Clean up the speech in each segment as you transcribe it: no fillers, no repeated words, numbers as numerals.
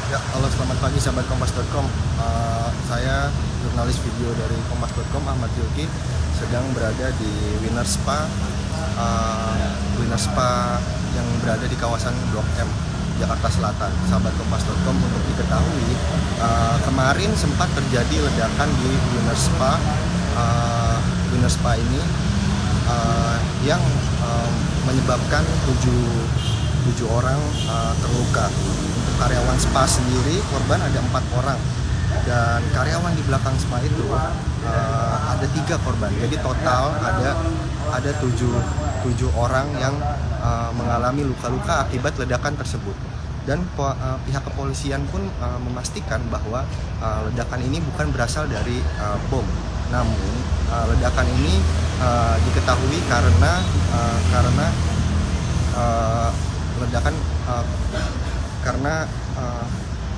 Ya, halo selamat pagi sahabat Kompas.com. Saya jurnalis video dari Kompas.com Ahmad Zulki sedang berada di Winner Spa yang berada di kawasan Blok M Jakarta Selatan. Sahabat Kompas.com, untuk diketahui, kemarin sempat terjadi ledakan di Winner Spa ini yang menyebabkan tujuh orang terluka. Untuk karyawan spa sendiri, korban ada 4 orang, dan karyawan di belakang spa itu ada 3 korban. Jadi total ada tujuh orang yang mengalami luka-luka akibat ledakan tersebut. Dan pihak kepolisian pun memastikan bahwa ledakan ini bukan berasal dari bom, namun ledakan ini diketahui karena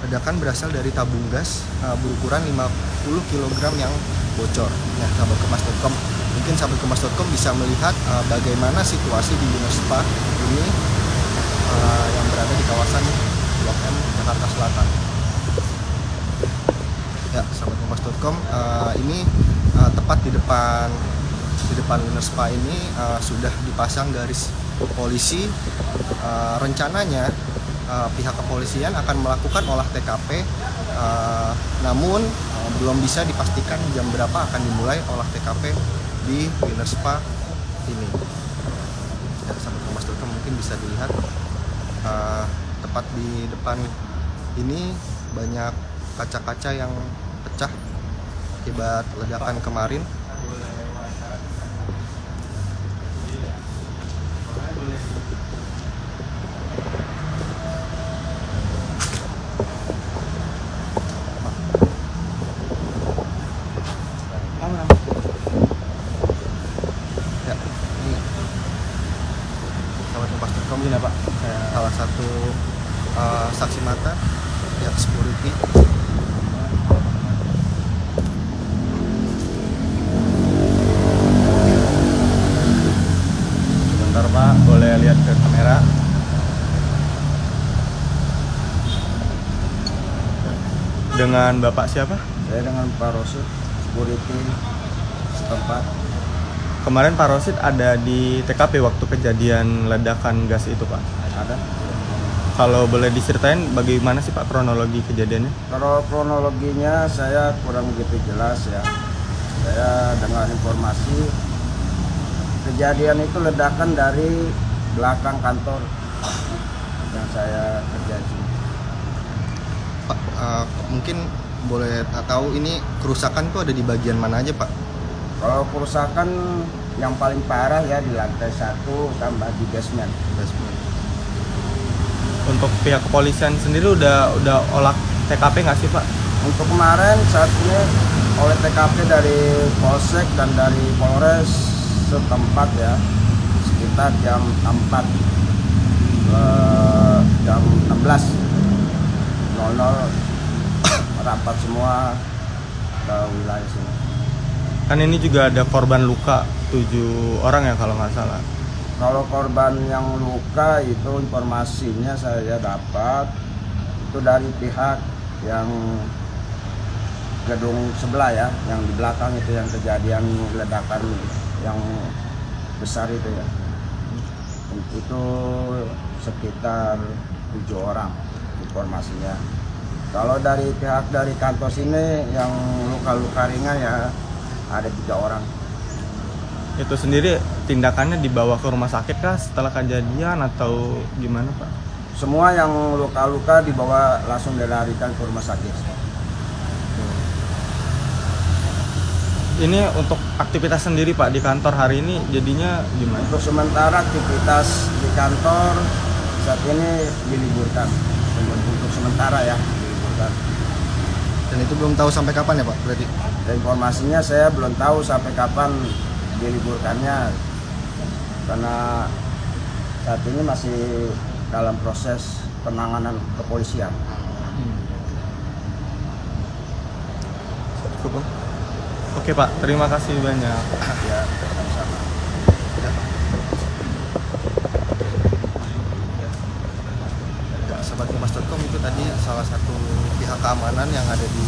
ledakan berasal dari tabung gas berukuran 50 kg yang bocor. Nah, sahabat Kompas.com, mungkin sahabat Kompas.com bisa melihat bagaimana situasi di Winner Spa ini yang berada di kawasan Blok M Jakarta Selatan. Ya, sahabat Kompas.com, ini tepat di depan Winner Spa ini sudah dipasang garis polisi. Rencananya pihak kepolisian akan melakukan olah TKP, namun belum bisa dipastikan jam berapa akan dimulai olah TKP di Winner Spa ini. Ya, sahabat Kompas.com, mungkin bisa dilihat tepat di depan ini banyak kaca-kaca yang pecah akibat ledakan kemarin. Ya, ini sahabat Kompas.com, Ini Pak, salah satu saksi mata pihak security. sebentar Pak, boleh lihat ke kamera. Dengan Bapak siapa? Saya dengan Pak Rosid, security setempat. Kemarin Pak Rosid ada di TKP waktu kejadian ledakan gas itu Pak. Ada. Kalau boleh diceritain bagaimana sih Pak kronologi kejadiannya? Kalau kronologinya saya kurang begitu jelas ya. Saya dengar informasi kejadian itu ledakan dari belakang kantor yang saya kerja di sini. Pak, mungkin boleh tahu ini kerusakan tuh ada di bagian mana aja, Pak? Kalau kerusakan yang paling parah ya di lantai 1 tambah di basement. Untuk pihak kepolisian sendiri udah olah TKP nggak sih Pak? Untuk kemarin saat ini oleh TKP dari Polsek dan dari Polres setempat ya, sekitar jam 4 jam 16.00 rapat semua ke wilayah sini. Kan ini juga ada korban luka 7 orang ya kalau nggak salah. Kalau korban yang luka itu informasinya saya dapat itu dari pihak yang gedung sebelah ya, yang di belakang itu yang kejadian ledakan yang besar itu ya. Itu sekitar 7 orang informasinya. Kalau dari pihak dari kantor sini yang luka-luka ringan ya ada 3 orang. Itu sendiri tindakannya dibawa ke rumah sakit kah setelah kejadian atau gimana Pak? Semua yang luka-luka dibawa langsung dilarikan ke rumah sakit. Ini untuk aktivitas sendiri Pak di kantor hari ini jadinya gimana? Untuk sementara aktivitas di kantor saat ini diliburkan. Untuk sementara ya diliburkan. Dan itu belum tahu sampai kapan ya, Pak? Berarti Dan informasinya saya belum tahu sampai kapan diliburkannya karena saat ini masih dalam proses penanganan kepolisian. cukup. Oke Pak, terima kasih banyak. Ya, sama-sama. Ya, sahabat Kompas.com, itu tadi salah satu pihak keamanan yang ada di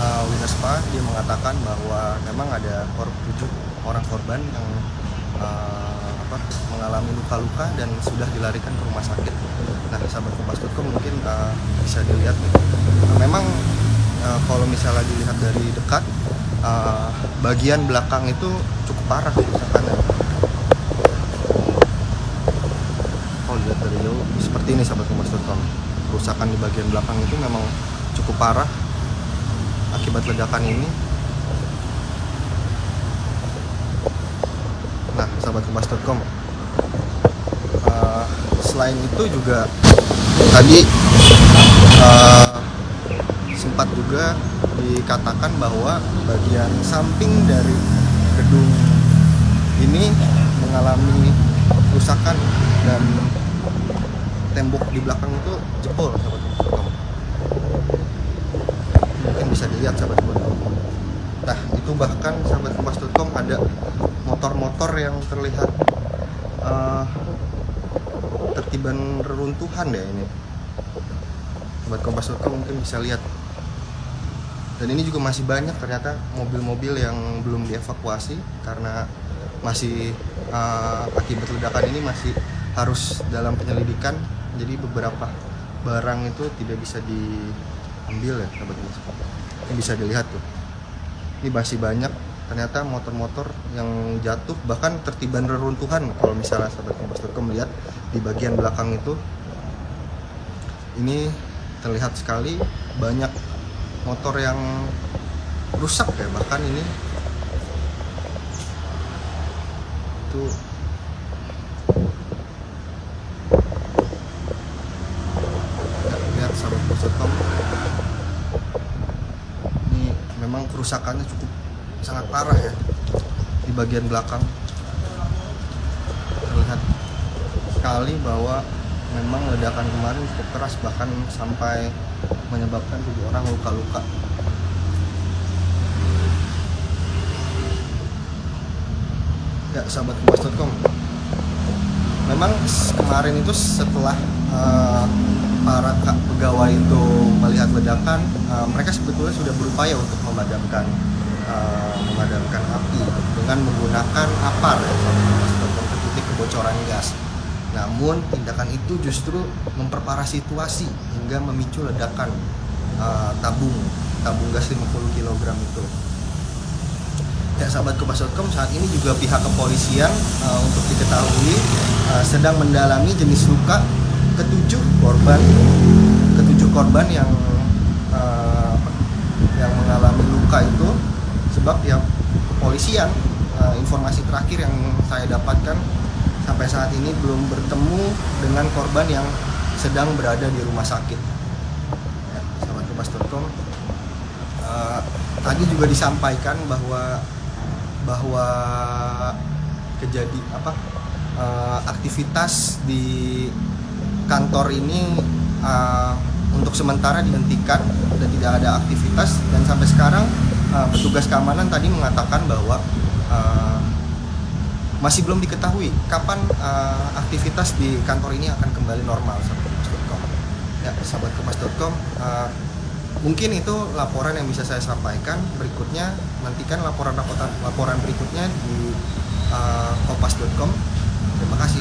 Winerspa, dia mengatakan bahwa memang ada 7 orang korban yang mengalami luka-luka dan sudah dilarikan ke rumah sakit. Nah, sahabat Kompas.com mungkin bisa dilihat nih. Memang kalau misalnya dilihat dari dekat, bagian belakang itu cukup parah kerusakannya. Kalau lihat dari jauh seperti ini sahabat Kompas.com, kerusakan di bagian belakang itu memang cukup parah akibat ledakan ini. Nah, sahabat Kompas.com, selain itu juga tadi sempat juga dikatakan bahwa bagian samping dari gedung ini mengalami kerusakan dan tembok di belakang itu jebol, sahabat Kompas.com. Mungkin bisa dilihat sahabat Kompas.com. Nah, itu bahkan sahabat Kompas.com ada motor-motor yang terlihat tertiban reruntuhan ya ini. Sahabat Kompas.com mungkin bisa lihat. Dan ini juga masih banyak ternyata mobil-mobil yang belum dievakuasi karena masih akibat ledakan ini masih harus dalam penyelidikan. Jadi beberapa barang itu tidak bisa diambil ya sahabat Kompas.com. Ini bisa dilihat tuh. Ini masih banyak ternyata motor-motor yang jatuh bahkan tertiban reruntuhan. Kalau misalnya sahabat Kompas.com lihat di bagian belakang itu, ini terlihat sekali banyak motor yang rusak ya, bahkan ini tuh lihat sahabat Kompas.com, ini memang kerusakannya cukup sangat parah ya di bagian belakang. Terlihat sekali bahwa memang ledakan kemarin cukup keras, bahkan sampai menyebabkan 7 orang luka-luka. Ya sahabat Kompas.com, memang kemarin itu setelah para pegawai itu melihat ledakan, mereka sebetulnya sudah berupaya untuk memadamkan api dengan menggunakan APAR ya, ke titik kebocoran gas. Namun tindakan itu justru memperparah situasi hingga memicu ledakan tabung gas 50 kg itu. Ya sahabat Kompas.com, saat ini juga pihak kepolisian untuk diketahui sedang mendalami jenis luka ketujuh korban yang mengalami luka itu, sebab pihak kepolisian informasi terakhir yang saya dapatkan sampai saat ini belum bertemu dengan korban yang sedang berada di rumah sakit. Ya, sahabat Kompas.com, tadi juga disampaikan bahwa aktivitas di kantor ini untuk sementara dihentikan dan tidak ada aktivitas, dan sampai sekarang petugas keamanan tadi mengatakan bahwa masih belum diketahui kapan aktivitas di kantor ini akan kembali normal, sahabat Kompas.com. Ya, sahabat Kompas.com, mungkin itu laporan yang bisa saya sampaikan. Berikutnya nantikan laporan berikutnya di Kompas.com. Terima kasih.